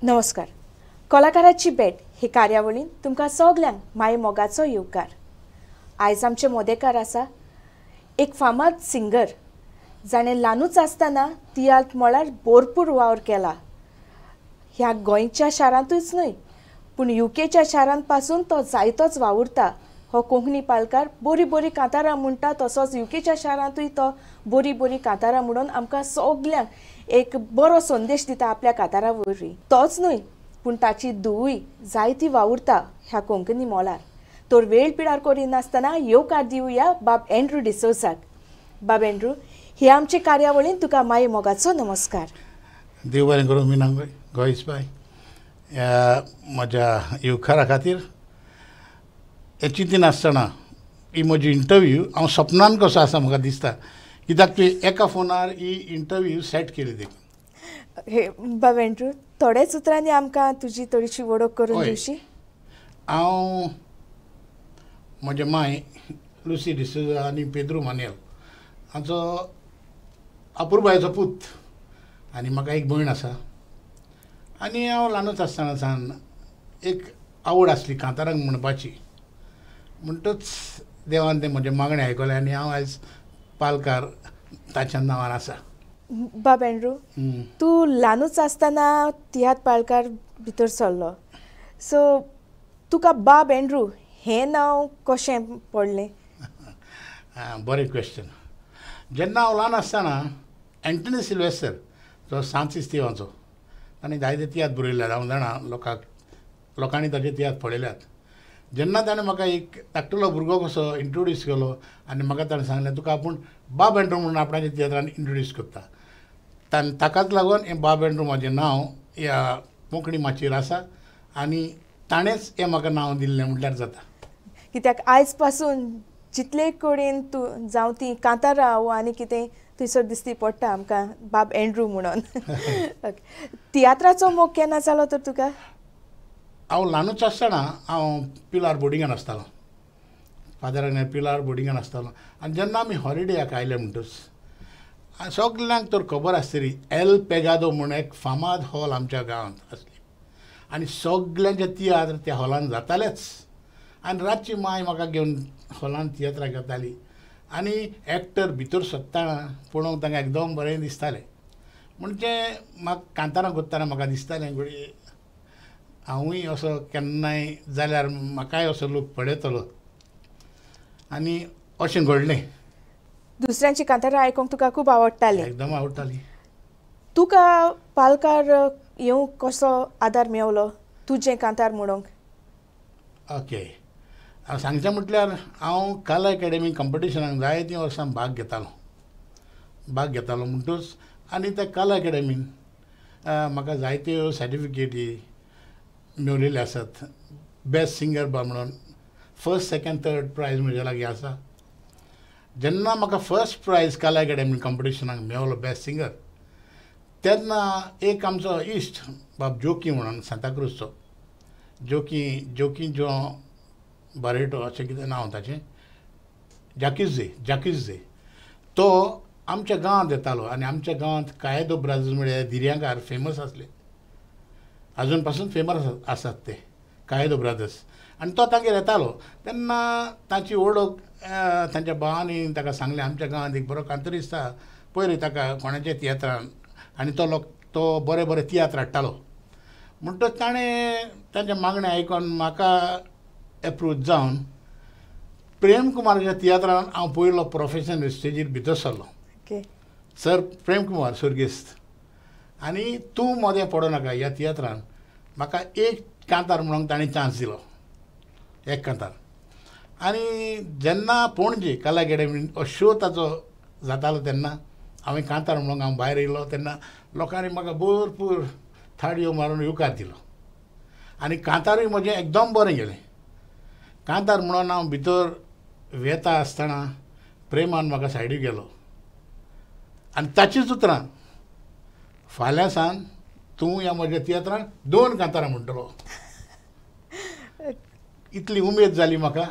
नमस्कार. कलाकाराची भेट हे कार्यावळीन तुमकां सगल्यांक माये मोगाचो येवकार. आयज आमचे मोदेकार आसा एक फामाद सिंगर जाणें ल्हानूच आसतना तियात्र मळार भरपूर वावर केला. ह्या गोंयच्या शारांतूच न्हय पूण युकेच्या शारांत पासून तो जायतोच वावुरता. हो कोंकणी पालकार बरी बरी कांतारां म्हणटा, तसोच युकेच्या शारांतूय तो बरी बरी कांतारां म्हणून आमकां सगल्यांक एक बरो संदेश दिता आपल्या कांतारां वरवीं. तोच न्हय पूण ताची धूवय जायती वावुरता ह्या कोंकणी मोलार. तर वेळ पिडार करिनासतना येवकार दिवया बाब एंड्रू डिसोजाक. बाब एंड्रू, हे आमचे कार्यावळीन तुका माये मोगाचो नमस्कार. देव बरें करूं मिना गोंयसबाय. ह्या म्हज्या येवकारा खातीर हें चिंतिनासतना ही म्हजी इंटरव्यू हांव सपनान कसो आसा म्हाका दिसता, कित्याक तुवें एका फोनार ही इंटरव्यू सेट केली देखून. हे बाब एंड्रू, थोड्याच उतरांनी आमकां तुजी थोडीशी वळख करून दिवशी. हांव म्हजे माय लुसी डिसोजा आनी पेद्रू मानेल हांचो अपुरबायेचो पूत, आनी म्हाका एक भयण आसा. आनी हांव ल्हानूच आसतना सावन एक आवड आसली कांतारांक म्हणपाची. म्हणटूच देवान तें म्हजें मागणें आयकलें आनी हांव आयज पालकार ताच्या नांवान आसा. बाब एंड्रू, तूं ल्हानूच आसतना तियात्र पालकार भितर सरलो. सो तुका बाब एंड्रू हें नांव कशें पडलें? बरें क्वेश्चन. जेन्ना हांव ल्हान आसतना एंटनी सिल्वेस्टर जो सांत इस्तिवाचो ताणें जायते तियात्र बरयल्यात. हांव जाणा लोकांनी ताचे तियात्र पळयल्यात. जेन्ना ताणें म्हाका एक धाकटुलो भुरगो कसो इंट्रोड्यूस केलो आनी म्हाका ताणें सांगलें तुका आपूण बाब एंड्रू म्हणून आपणाच्या तियात्रान इंट्रोड्यूस करता. ताकाच लागून हें बाब एंड्रू म्हाजें नांव ह्या कोंकणी माचयेर आसा आनी ताणेंच हें म्हाका नांव दिल्लें म्हटल्यार जाता. कित्याक आयज पासून जितले कडेन तूं जावं ती कांतारां वा आनी कितें थंयसर दिश्टी पडटा आमकां बाब एंड्रू म्हणून. तियात्राचो मोग केन्ना जालो तर तुका? हांव ल्हानूच आसतना हांव पिलार बोर्डिंगान आसतालो. फादरान पिलार बोर्डिंगान आसतालो आनी जेन्ना आमी हॉलिडेयाक आयले म्हणटच सगल्यांक तर खबर आसतली एल पेगादो म्हणून एक फामाद हॉल आमच्या गांवांत आसली आनी सगल्यांचे तियात्र त्या हॉलान जातालेच. आनी रातची माय म्हाका घेवन हॉलान तियात्राक येताली आनी एक्टर भितर सोदतना पळोवंक तांकां एकदम बरें दिसतालें. म्हणजे म्हाका कांतारां करतना म्हाका दिसतालें घडये हांवूय असो केन्नाय जाल्यार म्हाकाय असो लोक पळयतलो आनी अशें घडलें. दुसऱ्यांची कांतारां आयकूंक तुका खूब आवडटालें? एकदम आवडटाली. तुका पालकार येवंक कसो आदार मेळलो तुजें कांतार म्हणूंक? ओके, हांव सांगचें म्हटल्यार हांव कला एकेडमी कॉम्पिटिशनाक जायतीं वर्सां भाग घेतालो म्हणटूच आनी त्या कला एकेडमीन म्हाका जायत्यो सर्टिफिकेटी मेळिल्ल्यो आसात. बेस्ट सिंगर म्हणून फर्स्ट सेकंड थर्ड प्रायज म्हजे लागीं आसा. जेन्ना म्हाका फर्स्ट प्रायज कला एकेडमी कॉम्पिटिशनाक मेळलो बेस्ट सिंगर तेन्ना एक आमचो इश्ट बाब जोकी म्हणून सांताक्रूजचो जोकी जो बारेटो अशें कितें नांव ताचें जाकिझे तो आमच्या गांवांत येतालो आनी आमच्या गांवांत कायदो ब्राझील म्हळ्यार दिर्यांगार फेमस आसले. आजून पासून फेमस आसात ते कायदो ब्रादर्स. आनी तो तांगेर येतालो तेन्ना ताची वळख तांच्या भावांनी ताका सांगलें आमच्या गांवांत एक बरो कांतरिस्त आसा पळय रे ताका कोणाच्या तियात्रान आनी तो बरे बरे तियात्र हाडटालो. म्हणटच ताणें ताचें मागणें आयकून म्हाका एप्रोच जावन प्रेम कुमाराच्या तियात्रान हांव पयलो प्रोफेशनल स्टेजीर भितर सरलो. सर प्रेम कुमार सुर्गेस्त आनी तूं मोदें पडो नाका ह्या तियात्रान म्हाका एक कांतार म्हणूंक ताणें चान्स दिलो, एक कांतार. आनी जेन्ना पणजे कला एकेडमीन हो शो ताचो जातालो तेन्ना हांवें कांतार म्हणूंक हांव भायर येयलो तेन्ना लोकांनी म्हाका भरपूर थाळयो मारून येवकार दिलो आनी कांतारूय म्हजें एकदम बरें गेलें. कांतार म्हणून हांव भितर वेता आसतना प्रेमान म्हाका सायडीक गेलो आनी ताचीच उतरां फाल्यां सावन तूं ह्या म्हज्या तियात्रान 2 कांतारां म्हणटलो. इतली उमेद जाली म्हाका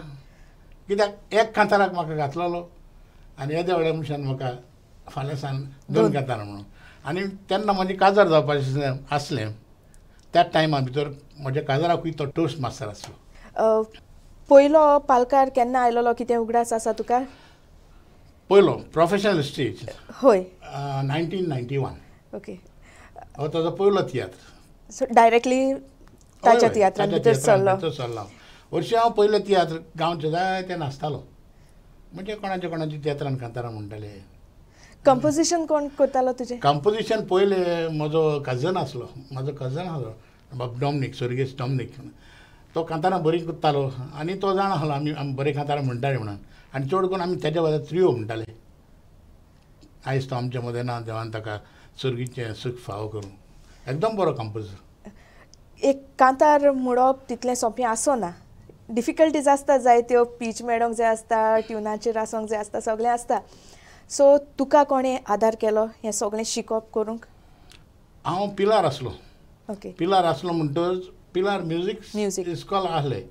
कित्याक एक कांताराक म्हाका घातलेलो आनी येद्या वेळार मनशान म्हाका फाल्यां सावन 2 कांतारां म्हणून आनी तेन्ना म्हाजें काजार जावपाचें आसलें. त्याच टायमा भितर म्हज्या काजाराकूय तो टोस्ट मास्टर आसलो. पयलो पालकार केन्ना आयलोलो, कितें उगडास आसा तुका? पयलो प्रोफेशनल स्टेज होय. 1991 ओके. हो ताजो पयलो तियात्र. सो डायरेक्टली ताच्या तियात्रान भितर सरलो. हरशीं हांव पयलें तियात्र गांवचे जायते नाचतालो, म्हणजे कोणाच्या तियात्रान कांतारां म्हणटाले. कंपोजिशन कोण करतालो तुजें? कंपोजिशन पयलें म्हजो कजन आसलो, डॉमिनीक, सर्गेस डॉमिनीक. तो कांतारां बरी करतालो आनी तो जाण आसलो आमी बरें कांतारां म्हणटाले म्हणून. आनी चड करून आमी तेज्या बद्दल त्रियो म्हणटाले. आयज तो आमचे मदें ना, देवान ताका सर्गीचें सूख फावो करूं. एकदम बरो कंपोजर. एक कांतार म्हणप तितलें सोंपें आसना. डिफिकल्टीज आसता, जायत्यो पीच मेळोंक जाय आसता, ट्युनाचेर आसोंक जाय आसता, सगळें आसता. सो तुका कोणें आदार केलो हें सगळें शिकप करूंक? हांव पिलार आसलो. ओके. पिलार आसलो म्हणटच पिलार म्युजीक इस्कॉल आहलें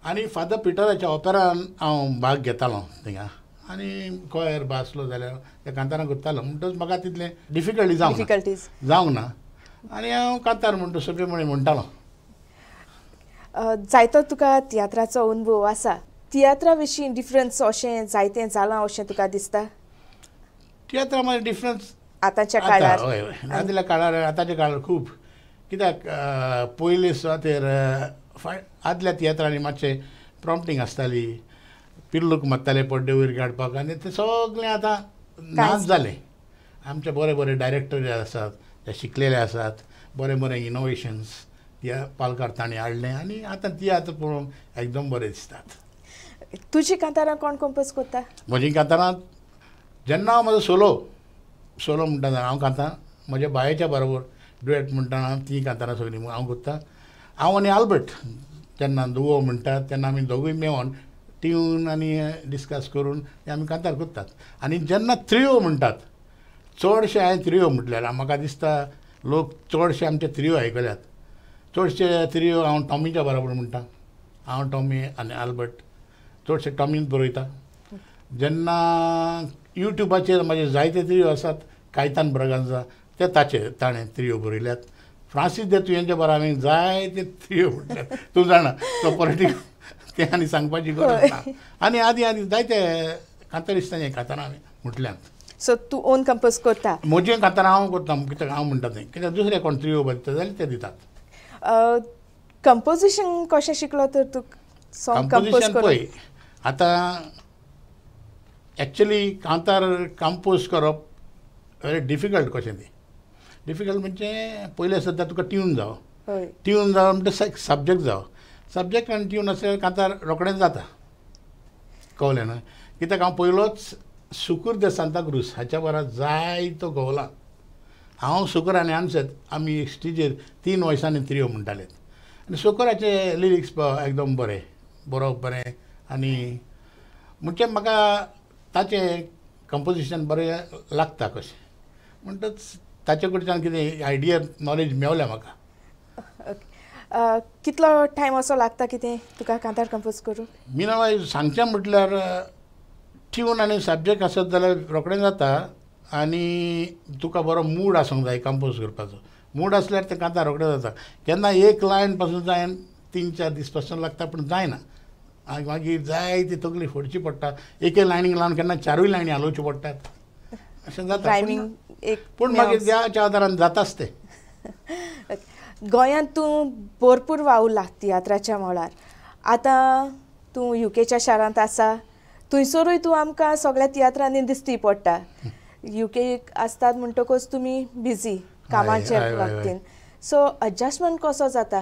आनी फादर पिटराच्या ऑपेरान हांव भाग घेतालो थिंगा. आनी कोयर बा आसलो जाल्यार त्या कांतारां करतालो म्हणटच म्हाका तितलें डिफिकल्टीज जावंक ना. आनी हांव कांतार म्हणटा सोंपेपणी म्हणटालो. जायतो तुका तियात्राचो अनुभव आसा. तियात्रा विशीं डिफरन्स अशें जायतें जालां अशें तुका दिसता? तियात्रा मागीर डिफरन्स आतांच्या काळार? हय हय, आदल्या काळार आतांच्या काळार खूब. कित्याक पयलीं सुवातेर आदल्या तियात्रांनी मातशें प्रॉम्प्टींग आसताली, पिल्लूक मारताले पड्डे वयर काडपाक, आनी तें सगळें आतां नाच जालें. आमचे बरे बरे डायरेक्टर आसात, ते शिकलेले आसात, बरे बरे इनोवेशन्स ह्या पालकार तांणी हाडलें आनी आतां तियात्र पळोवन एकदम बरें दिसतात. तुजी कांतारां कोण कंपोज करता? म्हजीं कांतारां जेन्ना हांव म्हजो सोलो म्हणटा हांव कांतां म्हज्या बायेच्या बरोबर डुएट म्हणटाना ती कांतारां सगळीं हांव करतां. हांव आनी आल्बर्ट जेन्ना दुवो म्हणटात तेन्ना आमी दोगूय मेळोन ट्यून आनी डिस्कस करून ते आमी कांतार करतात. आनी जेन्ना त्रियो म्हणटात, चडशे हांवें त्रियो म्हटल्यार म्हाका दिसता लोक चडशे आमचे त्रियो आयकल्यात. चडशे त्रियो हांव टॉमीच्या बरोबर म्हणटा. हांव टॉमी आनी आल्बर्ट चडशे टॉमीन बरयता. जेन्ना युट्यूबाचेर म्हाजे जायते त्रियो आसात, कायतान ब्रगांजा ते ताणें त्रियो बरयल्यात. फ्रांसीस दे तुयेंच्या बरोबर हांवें जायते त्रियो म्हटल्यात. तूं जाणा तो पॉलिटिकल तें आनी सांगपाची गरज ना. आनी आदी जायते कांतारिस्तांचे कांतारां हांवें म्हटल्यात. सो तूं ओन कंपोज करता? म्हजें कांतारां हांव करता, कित्याक हांव म्हणटा तें. कित्याक दुसरे कोण त्रियो बरयता जाल्यार ते दितात. कंपोजिशन कशें शिकलो तर तूं सॉंग कंपोज कंपोजिशन पळय आतां एक्चुली कांतार कंपोज करप वेरी डिफिकल्ट कशें तें. डिफिकल्ट म्हणजे पयलें सद्दां तुका ट्यून जावं. ट्यून जावं म्हणजे सब्जेक्ट जावं. सब्जेक्ट आनी ट्यून आसल्यार कांतार रोखडेंच जाता. कळ्ळें न्हय? कित्याक हांव पयलोच सुकूर दे सांताक्रूज हाच्या बरोबर जायतो गोवला. हांव सुकूर आनी आनसत आमी स्टेजीर 3 वर्सांनी त्रियो म्हणटाले. आनी सुकुराचे लिरिक्स एकदम बरोवप बरें आनी म्हणजे म्हाका ताचें कंपोजिशन बरें लागता कशें म्हणटच ताचे कडच्यान कितें आयडिया नॉलेज मेवल्या म्हाका. कितलो टायम असो लागता कितें तुका कांतार कंपोज करूंक? मिनावाय सांगचें म्हटल्यार ट्यून आनी सब्जेक्ट आसत जाल्यार रोखडें जाता. आनी तुका बरो मूड आसूंक जाय कंपोज करपाचो. मूड आसल्यार तें कांतार रोखडें जाता. केन्ना एक लायन पासून जायन 3-4 दीस पासून लागता, पूण जायना. मागीर जाय ती तकली फोडची पडटा. एके लायनीक लावन केन्ना 4 लायनी हालोवच्यो पडटात. अशें जाता. पूण मागीर देवाच्या आदारान जाताच तें. गोंयांत तूं भरपूर वावुरला तियात्राच्या मळार. आतां तूं युकेच्या शारांत आसा. थंयसरूय तूं आमकां सगळ्या तियात्रांनी दिश्टी पडटा. युकेक आसतात म्हणटकच तुमी बिजी कामाच्या बाबतीन. सो एडजस्टमेंट कसो जाता?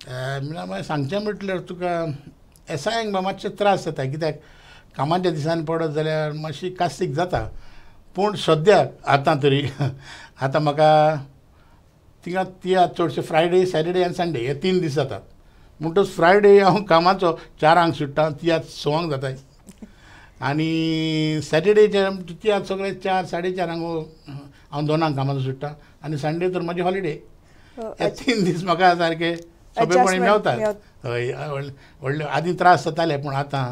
मागीर सांगचें म्हटल्यार तुका एसायांक मातशे त्रास जाता. कित्याक कामाच्या दिसांनी पडत जाल्यार मातशी कास्तीक जाता. पूण सद्याक आतां तरी आतां म्हाका थिंगा तियात्र चडशे फ्रायडे, सॅटर्डे आनी संडे हे 3 दीस जातात. म्हणटच फ्रायडे हांव कामाचो 4 सुट्टा, तियात्र 6 जाताय. आनी सॅटर्डेचे तियात्र सगळे 4, 4:30 हांव 2 कामाचो सुट्टा. आनी संडे तर म्हाजी हॉलिडे. हे 3 दीस म्हाका सारके सोंपेपणी मेवतात. हय, व्हडले आदीं त्रास जाताले पूण आतां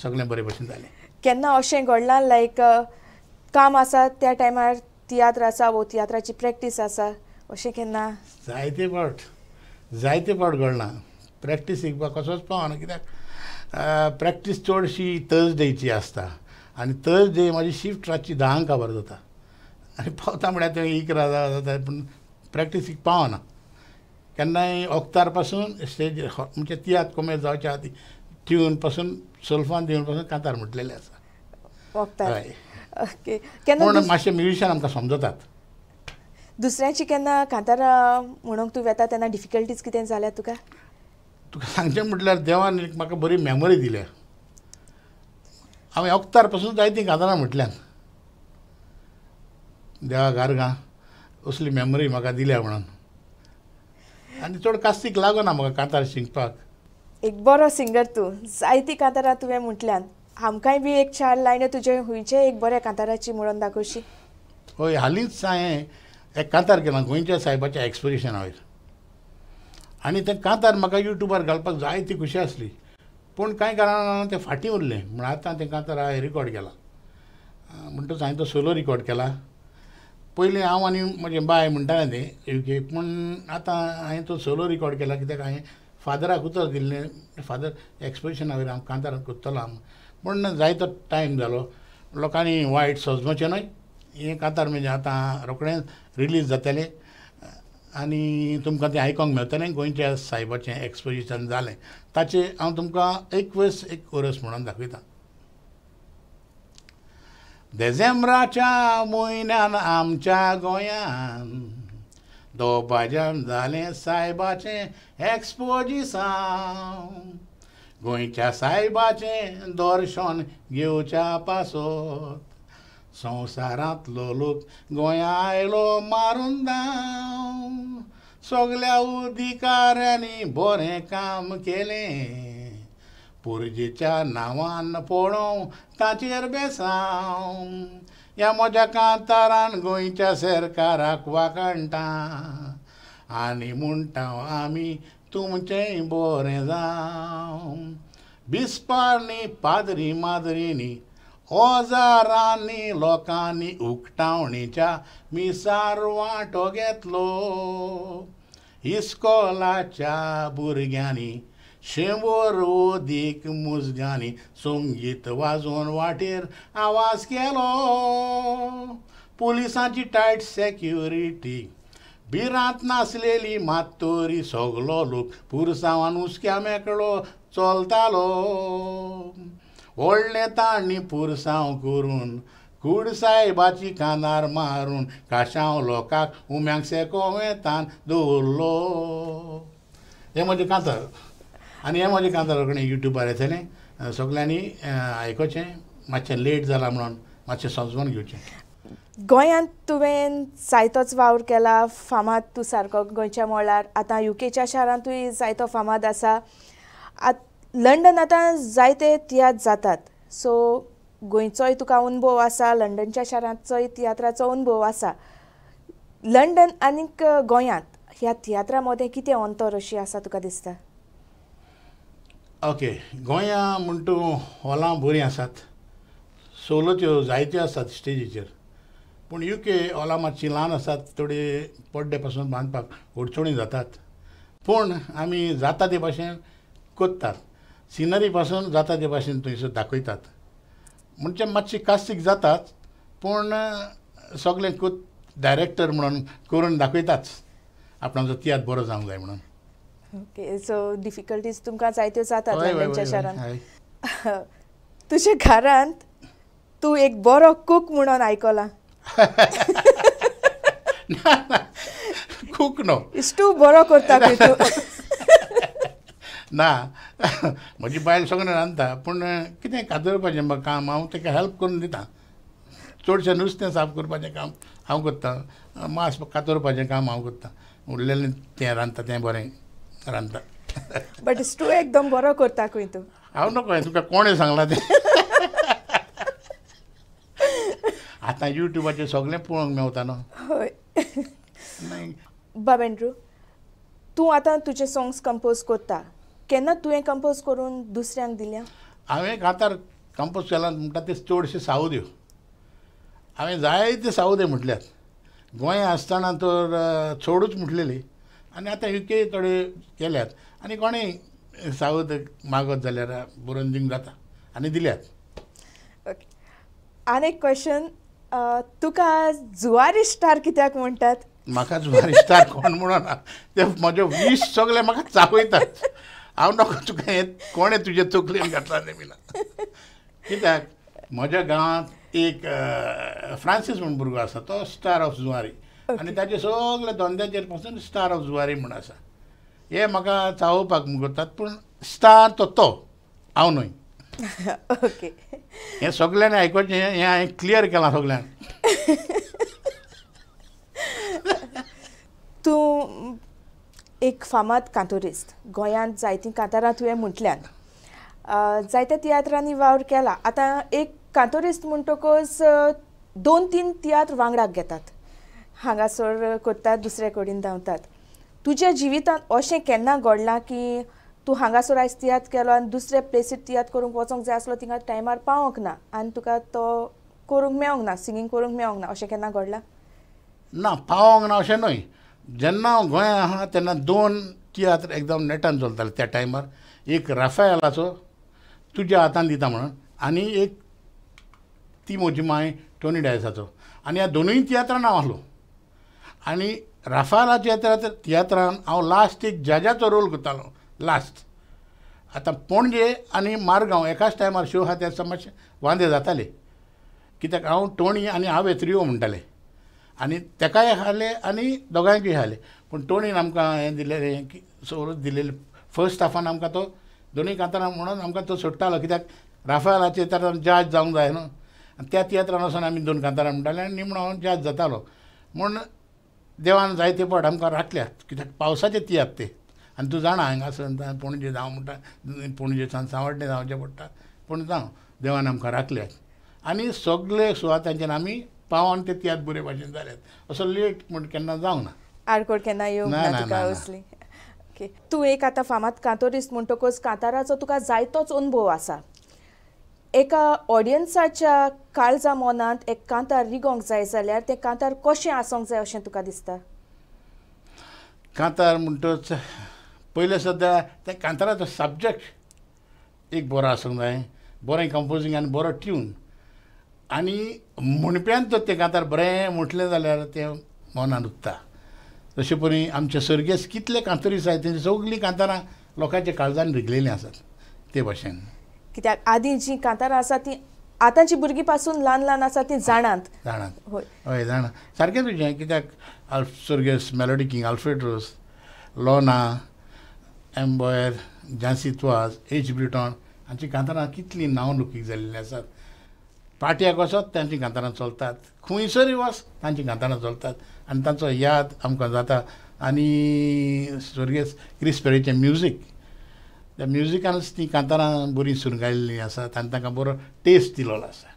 सगळें बरे भशेन जालें. केन्ना अशें घडलां लायक काम आसा त्या टायमार तियात्र आसा वो तियात्राची प्रॅक्टीस आसा अशें केन्ना? जायते फावट जायते फावट घडना प्रॅक्टीस शिकपाक कसोच पावना कित्याक प्रॅक्टीस चडशी थर्सडेची आसता आनी थर्सडे म्हाजी शिफ्ट रातची 10 खबर जाता आनी पावता म्हळ्यार ते 11 जाता पूण प्रॅक्टीसीक पावना केन्नाय ओक्तार पासून स्टेज म्हणजे तियात्र कोमेर जावच्या आदी ट्यून पासून सोल्फान दिवन पासून कांतार म्हटलेले आसा वखदार हय ओके केन्ना पूण मातशे म्युजिशियन आमकां समजतात दुसऱ्यांची केन्ना कांतार म्हणूंक तूं वेता तेन्ना डिफिकल्टीज कितें जाल्यात तुका तुका सांगचें म्हटल्यार देवान एक म्हाका बरी मेमरी दिल्या हांवें ओक्तार पासून जायतीं कांतारां म्हटल्यान देवा गारगां असली मेमरी म्हाका दिल्या म्हणून आनी चड कास्तीक लागना म्हाका कांतार शिकपाक एक बरो सिंगर तूं जायतीं कांतारां तुवें म्हटल्यान आमकांय बी एक 4 लायन्यो तुजे हुंयचे एक बऱ्या कांताराची म्हणून दाखोवशी हय हालींच हांवें एक कांतार केलां गोंयच्या सायबाच्या एक्सपोजिशना वयर आनी तें कांतार म्हाका युट्यूबार घालपाक जायती खुशी आसली पूण कांय कारणान तें फाटीं उरलें म्हण आतां तें कांतार हांवें रिकॉर्ड केलां म्हणटच हांवें तो सोलो रिकॉर्ड केला पयलीं हांव आनी म्हजें बाय म्हणटालें तें युकेक पूण आतां हांवें तो सोलो रिकॉर्ड केला कित्याक हांवें फादराक उतर दिल्लें फादर एक्सपोजिशना वयर हांव कांतार कोत्तलो पूण जायतो टायम जालो लोकांनी वायट समजचें न्हय हें कांतार म्हणजे आतां रोखडेंच रिलीज जातलें आनी तुमकां तें आयकोंक मेळटलें गोंयच्या सायबाचें एक्सपोजिशन जालें ताचें हांव तुमकां एक ओरस म्हणून दाखयतां डिसेंबराच्या म्हयन्यान आमच्या गोंयान दोबाज्यान जालें सायबाचें एक्सपोजिशन गोंयच्या सायबाचें दर्शन घेवच्या पासत संवसारांतलो लोक गोंया आयलो मारून दाव सगल्या अधिकाऱ्यांनी बरें काम केलें पुर्जेच्या नांवान पळोवं ताचेर बेसांव ह्या म्हज्या कांतारान गोंयच्या सरकाराक वाकणटा आनी म्हणटा आमी तुमचेंय बरें जावं बिस्पारनी पाद्री माद्रीनी ओजारांनी लोकांनी उक्तावणीच्या मिसार वांटो घेतलो इस्कॉलाच्या भुरग्यांनी 100 अदीक मुजगांनी संगीत वाजोवन वाटेर आवाज केलो पुलिसांची टायट सेक्युरिटी बिरांत नासलेली मात्तोरी सगलो लोक पुरसांवान उस्क्या मेकळो चलतालो व्हडलें तांणी पुरसांव करून कूड सायबाची कानार मारून काशांव लोकांक उम्याक सेकोवेतान दवरलो हें म्हजें कांतार आनी हें म्हजें कांतार रोखडें युट्यूबार येतलें सगल्यांनी आयकोचें मातशें लेट जालां म्हणून मातशें समजून घेवचें गोंयांत तुवें जायतोच वावर केला फामाद तूं सारको गोंयच्या मळार आतां युकेच्या शारांतूय जायतो फामाद आसा लंडन आतां जायते तियात्र जातात सो गोंयचोय तुका अनुभव आसा लंडनच्या शारांचोय तियात्राचो अनुभव आसा लंडन आनीक गोंयांत ह्या तियात्रा मदें कितें अंतर अशी आसा तुका दिसता ओके गोंयां म्हण तूं हॉलां बरीं आसात सोलोच्यो जायत्यो आसात स्टेजीचेर पूण युके हॉलां मातशीं ल्हान आसात थोडी पड्डे पासून बांदपाक अडचणी जातात पूण आमी जाता ते भाशेन कोत्तात सिनरी पासून जाता ते भाशेन थंयसर दाखयतात म्हणजे मातशी कास्तीक जाताच पूण सगळें डायरेक्टर म्हणून करून दाखयताच आपणाचो तियात्र बरो जावंक जाय म्हणून ओके सो डिफिकल्टीज तुमकां जायत्यो जातात लंडनच्या शारांत हय तुज्या घरांत तूं एक बरो कूक म्हणून आयकलां कूक न्हू इश्टू बरो करता पळय तूं ना म्हजी बायल सगळें रांदता पूण कितें कातरपाचें म्हाका काम हांव ताका हेल्प करून दितां चडशें नुस्तें साफ करपाचें काम हांव करतां मांस कातरपाचें काम हांव करतां उरलेलें तें रांदता तें बरें रांदता बट स्टू एकदम बरो करता खंय तूं हांव नकळें तुका कोणें सांगलां तें आतां युट्यूबाचेर सगळें पळोवंक मेवता न्हू हय बाबेंड्रू तूं आतां तुजे सॉंग्स कंपोज करता केन्ना तुवें कंपोज करून दुसऱ्यांक दिल्या हांवें कांतार कंपोज केला म्हणटा ते चडशे सावद्यो हांवें जायते सावदे म्हटल्यात गोंया आसतना तर चडूच म्हटलेली आनी आतां UK थोडे केल्यात आनी कोणेय सावथ मागत जाल्यार बरोवन दिवंक जाता आनी दिल्यात. ओके. आनी एक क्वेश्चन, तुका जुवारी स्टार कित्याक म्हणटात? म्हाका जुवारी स्टार कोण म्हणना, ते म्हजे वीश सगळे म्हाका चावयतात. हांव नका तुका हें कोणें तुजे तकलेन घातला तें बिना. कित्याक म्हज्या गांवांत एक फ्रांसीस म्हूण भुरगो आसा, तो स्टार ऑफ जुवारी आनी ताचे सगळे धंद्याचेर पासून स्टार ऑफ जुवारी म्हूण आसा. हे म्हाका चावोवपाक करतात, पूण स्टार तो हांव न्हय. ओके. हें सगळ्यांनी आयकोचें, हें हांवें क्लियर केलां सगळ्यांक. तूं एक फामाद कांतोरिस्ट, गोंयांत जायतीं कांतारां तुवें म्हटल्यान, जायत्या तियात्रांनी वावर केला. आतां एक कांतोरिस्ट म्हणटकच 2-3 तियात्र वांगडाक घेतात, हांगासर करतात, दुसरे कडेन धांवतात. तुज्या जिवितांत अशें केन्ना घडलां की तूं हांगासर आयज तियात्र केलो आनी दुसरे प्लेसीर तियात्र करूंक वचोंक जाय आसलो, थिंगा टायमार पावोंक ना आनी तुका तो करूंक मेळोंक ना, सिंगींग करूंक मेळोंक ना, अशें केन्ना घडलां? ना, पावोंक ना अशें न्हय. जेन्ना हांव गोंयांत आहा तेन्ना 2 तियात्र एकदम नेटान चलताले त्या टायमार. एक राफायलाचो तुज्या हातान दिता म्हणून, आनी एक ती म्हजी माय टोनी डायसाचो. आनी ह्या दोनूय तियात्रान हांव आहलो. आनी राफायलाच्या तियात्रान हांव लास्ट एक जजाचो रोल करतालो लास्ट. आतां पणजे आनी मारगांव एकाच टायमार शो आहा, ते मातशे वांदे जाताले, कित्याक हांव टोनी आनी हांव त्रियो म्हणटाले. आनी तेकाय हाले आनी दोगांयकूय हाले. पूण टोणीन आमकां हें दिलेलें, सोरोच दिलेलें फर्स्ट हाफान आमकां तो दोनूय कांतारां म्हणून आमकां तो सोडटालो, कित्याक राफायलाचे तर जज जावंक जाय न्हू. आनी त्या तियात्रान वचोन आमी 2 कांतारां म्हणटाले आनी निमणो हांव जज जातालो. म्हूण देवान जायते फावट आमकां राखल्यात, कित्याक पावसाचे तियात्र ते. आनी तूं जाणा हांगासर पणजे जावं म्हणटा, पणजेच्यान सांवड्डे जावचें पडटा, पूण जावं देवान आमकां राखल्यात. आनी सगळे सुवातांचेर आमी पावोन ते तियात्र बरे भाशेन जाल्यात. असो लेट म्हूण केन्ना जावंक ना. आडकोड केन्ना येवंक ना तुका असली? ओके. तूं एक आतां फामाद कांतोरिस्ट म्हणटकच कांताराचो तुका जायतोच अनुभव आसा. एका ऑडियन्साच्या काळजा मनांत एक कांतार रिगोंक जाय जाल्यार तें कांतार कशें आसोंक जाय अशें तुका दिसता? कांतार म्हणटच पयले सद्या त्या कांताराचो सब्जेक्ट एक बरो आसूंक जाय, बरें कंपोजींग आनी बरो ट्यून. आनी म्हणप्यान तर तें कांतार बरें म्हटलें जाल्यार तें मनान उत्ता. तशें परी आमचे सर्गेस्त कितले कांतोरिस्ट आसात, तेंची सगळीं कांतारां लोकांच्या काळजान रिगलेलीं आसात ते भाशेन. कित्याक आदीं जीं कांतारां आसा तीं आतांची भुरगीं पासून ल्हान आसा तीं जाणात. हय जाणा, सारकें तुजें. कित्याक सर्गेस्त मेलोडी किंग आल्फ्रेड रोस, लॉना, एम्बॉयर, झांसी तुआज, एच ब्रिटॉन हांचीं कांतारां कितलीं नांवलौकीक जाल्लीं आसात. पाट्याक वचत तांचीं कांतारां चलतात, खंयसरूय वच तांचीं कांतारां चलतात आनी तांचो याद आमकां जाता. आनी सर्गेस्त क्रिस पेरीचें म्युजीक, त्या म्युजिकानूच तीं कांतारां बरीं सुरगायल्लीं आसात आनी तांकां बरो टेस्ट दिलेलो आसा.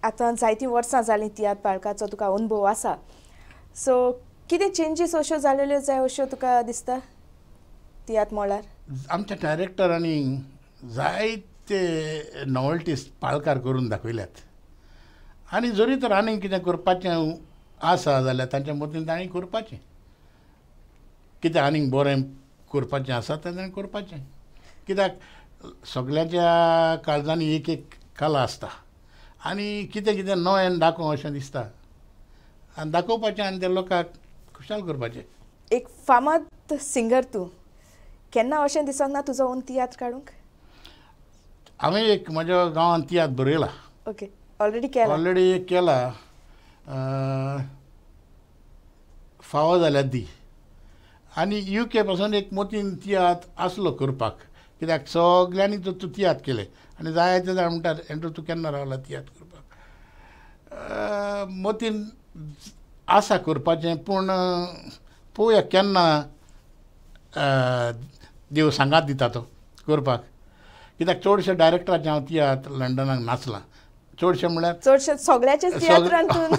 आतां जायतीं वर्सां जालीं तियात्र पाळकाचो तुका अनुभव आसा. सो कितें चेंजीस अश्यो जालेल्यो जाय अश्यो तुका दिसता तियात्र मळार? आमच्या डायरेक्टरांनी जायते नॉवल्टीज पाळकार करून दाखयल्यात. आनी जरी तर आनीक कितें करपाचें आसा जाल्यार तांच्या मतीन तांणी करपाचें. कितें आनीक बरें करपाचें आसा तें ताणें करपाचें. कित्याक सगळ्यांच्या काळजांनी एक एक कला आसता आनी कितें कितें नवें दाखोवं अशें दिसता आनी दाखोवपाचें आनी ते लोकांक खुशाल करपाचें. एक फामाद सिंगर तूं, केन्ना अशें दिसोंक ना तुजो ओन तियात्र काडूंक? हांवें एक म्हज्या गांवांत तियात्र बरयला. ओके. ऑलरेडी एक केला. फावो जाल्यार दी. आनी UK पासून एक मोतीन तियात्र आसलो करपाक, कित्याक सगल्यांनी तूं तियात्र केलें आनी जायते जाण म्हणटात एन्ड्रू तूं केन्ना रावला तियात्र करपाक. मोतीन आसा करपाचें, पूण पळोवया केन्ना देव सांगात दिता तो करपाक. कित्याक चडशे डायरेक्टराचें हांव तियात्र लंडनाक नाचलां. चडशें म्हळ्यार चडशे सगळ्याचेच तियात्रांतून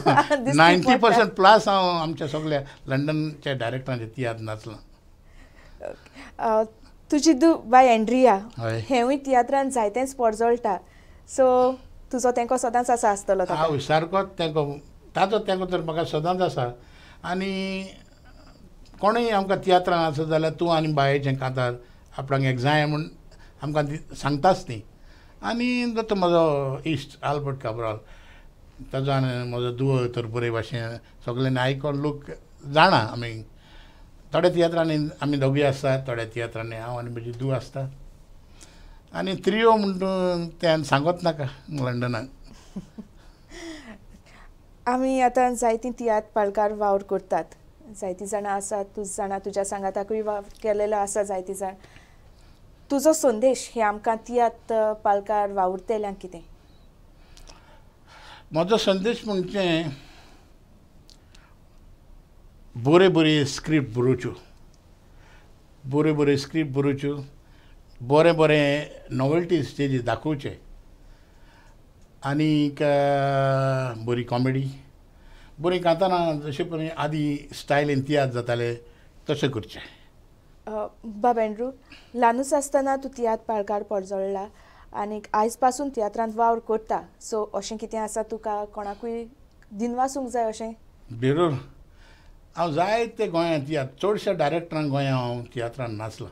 90% प्लस हांव आमच्या सगळ्या लंडनच्या डायरेक्टरांचे तियात्र नाचलां. तुजी बाय एंड्रिया हय, हेंवूय तियात्रांत जायतेंच पोरजोळटा. सो तुजो तेंको सदांच आसा आसतलो? हांव सारकोच तेंको, ताचो तेंको तर म्हाका सदांच आसा. आनी कोणूय आमकां तियात्रान आसत जाल्यार तूं आनी बायेचें कांतार आपणाक एक जाय म्हूण आमकां सांगताच न्ही. आनी तो म्हजो इश्ट आल्बर्ट काब्राल ताजो आनी म्हजो दुवो तर बरे भाशेन सगळ्यांनी आयकोन लोक जाणा. आमी थोड्या तियात्रांनी आमी दोगूय आसतात, थोड्या तियात्रांनी हांव आनी म्हजी धूव आसता. आनी त्रियो म्हणून तें सांगत नाका लंडनाक. आमी आतां जायतीं तियात्र पालकार वावर करतात. जायतीं जाणां आसात, तूं जाणा तुज्या सांगाताकूय वावर केलेलो आसा जायतीं जाण. तुजो संदेश हे आमकां तियात्र पालकार वावुरतेल्यांक कितें? म्हजो संदेश म्हणजे बरे स्क्रिप्ट बरोवच्यो, बरे स्क्रिप्ट बरोवच्यो, बरे नॉवेल्टी स्टेजीर दाखोवचे, आनीक बरी कॉमेडी, बरी कांताना जशे पळय आदी स्टायलीन तियात्र जाताले तशें करचें. बाब एंड्रू, ल्हानूच आसतना तूं तियात्र पालकार पडजोळ्ळा आनीक आयज पासून तियात्रांत वावर करता. सो अशें कितें आसा तुका कोणाकूय दिनवासूंक जाय अशें? बेरोर हांव जायते गोंयांत तियात्र चडशा डायरेक्टरांक गोंयांत हांव तियात्रांत नाचलां.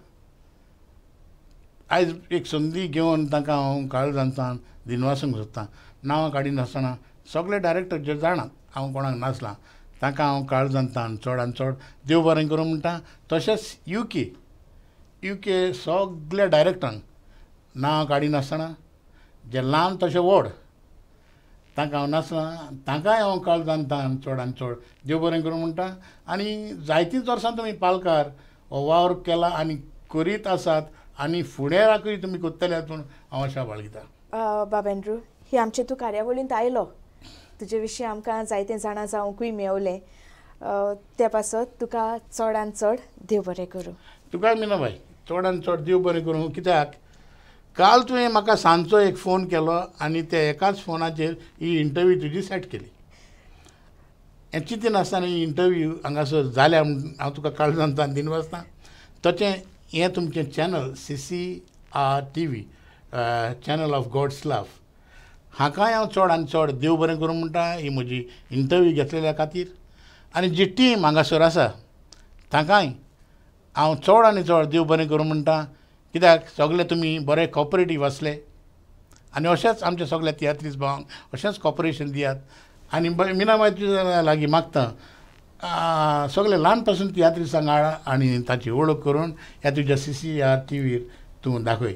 आयज एक संदी घेवन तांकां हांव काळजांतान दिनवासूंक सोदतां. नांवां काडिनासतना सगळे डायरेक्टर जे जाणात हांव कोणाक नाचलां तांकां हांव काळजांतान चडांत चड देव बरें करूं म्हणटा. तशेंच युके सगल्या डायरेक्टरांक नांवां काडिनासतना जे ल्हान तशे व्हड तांकां हांव नाचलां, तांकांय हांव काळजांतान चडांत चड देव बरें करूं म्हणटा. आनी जायतींच वर्सां तुमी पालकार हो वावर केला आनी करीत आसात आनी फुडेराकूय तुमी करतले हातून हांव आशा बाळगितां. बाब एंड्रू, ही आमचे तूं कार्यावळींत आयलो, तुजे विशीं आमकां जायते जाणां जावंकूय मेवलें. त्या पासत तुका चडांत चड देव बरें करूं. तुकाय मिनाबाई चडांत चड देव बरें करूं. कित्याक काल तुवें म्हाका सांजचो एक फोन केलो आनी त्या एकाच फोनाचेर ही इंटरव्यू तुजी सेट केली. हें चिंती नासतना ही इंटरव्यू हांगासर जाल्या म्हूण हांव तुका काळजांतान दिनवासतां. तशें हें तुमचें channel CCR TV, channel of God's love, हाकाय हांव चडांत चड देव बरें करूं म्हणटा ही म्हजी इंटरव्यू घेतलेल्या खातीर. आनी जी टीम हांगासर आसा तांकांय हांव चड आनी चड देव बरें करूं म्हणटा. कित्याक सगळे तुमी बरे कॉपरेटीव आसले आनी अशेंच आमच्या सगळ्या तियात्रीस भावांक अशेंच कॉपरेशन दियात. आनी मिनाबाई तुज्या लागीं मागता सगळे ल्हान पासून तियात्रिसांक हाड आनी ताची वळख करून ह्या तुज्या CCR TVर तूं दाखय.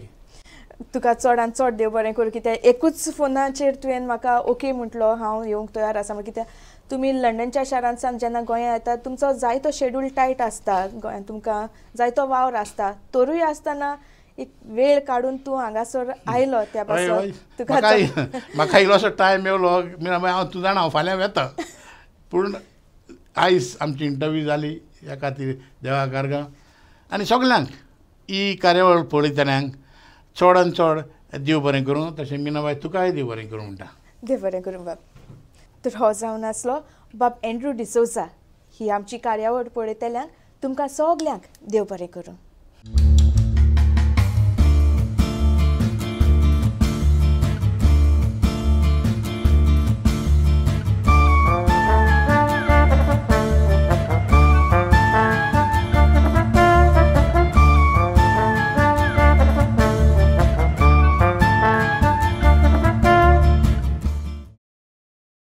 तुका चडांत चड देव बरें करूं. कित्याक एकूच फोनाचेर तुवें म्हाका ओके म्हटलो हांव येवंक तयार आसा. कित्याक तुमी लंडनच्या शारांतसान जेन्ना गोंयांत येतात तुमचो जायतो शेड्यूल टायट आसता, गोंयांत तुमकां जायतो वावर आसता. तोरूय आसतना एक वेळ काडून तूं हांगासर आयलो. त्या पासून तुका म्हाका इल्लोसो टायम मेवलो. मिनाबाई हांव तूं जाणा हांव फाल्यां वेता, पूण आयज आमची इंटरव्यू जाली ह्या खातीर देवा कारगां. आनी सगल्यांक ही कार्यावळ पळयतल्यांक चडांत चड देव बरें करूं. तशें मिनाबाई तुकाय देव बरें करूं म्हणटा. देव बरें करूं बाब. तर हो जावन आसलो बाब एंड्रू डिसोजा. ही आमची कार्यावळ पळयतल्यांक तुमकां सगल्यांक देव बरें करूं.